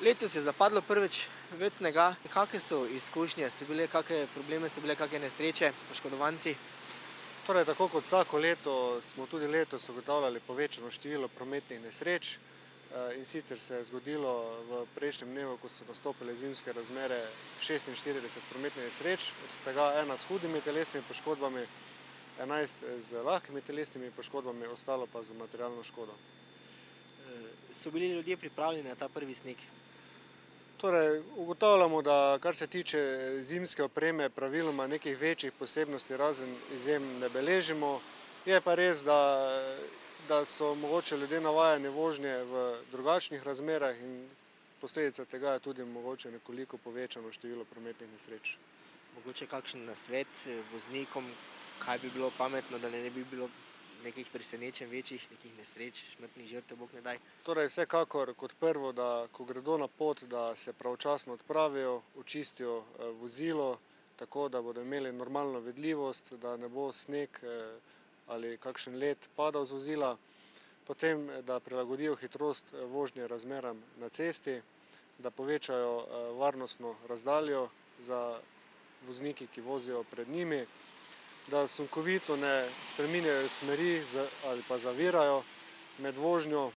Letos je zapadlo prvič več snega. Kakšne so izkušnje? Kakšne probleme so bile, kakšne nesreče, poškodovanci? Torej, tako kot vsako leto smo tudi letos ugotavljali povečano število prometnih nesreč. In sicer se je zgodilo v prejšnjem dnevu, ko so nastopile zimske razmere, 46 prometnih nesreč, od tega 1 s hudimi telesnimi poškodbami, 11 z lahkimi telesnimi poškodbami, ostalo pa z materialno škodo. So bili ljudje pripravljeni na ta prvi sneg? Torej, ugotavljamo, da kar se tiče zimske opreme, praviloma nekih večjih posebnosti razen izjem ne beležimo. Je pa res, da so mogoče ljudje navajeni vožnje v drugačnih razmerah in posledica tega je tudi mogoče nekoliko povečano število prometnih nesreč. Mogoče kakšen nasvet voznikom, kaj bi bilo pametno, da ne bi bilo nekih presenečenj večjih, nekih nesreč, smrtnih žrtev, bog ne daj? Torej, vsekakor kot prvo, da ko gredo na pot, da se pravočasno odpravijo, očistijo vozilo, tako da bodo imeli normalno vidljivost, da ne bo sneg ali kakšen led padal z vozila. Potem, da prilagodijo hitrost vožnje razmeram na cesti, da povečajo varnostno razdaljo za vozniki, ki vozijo pred njimi, da sunkovito ne spreminjajo smeri ali pa zavirajo med vožnjo,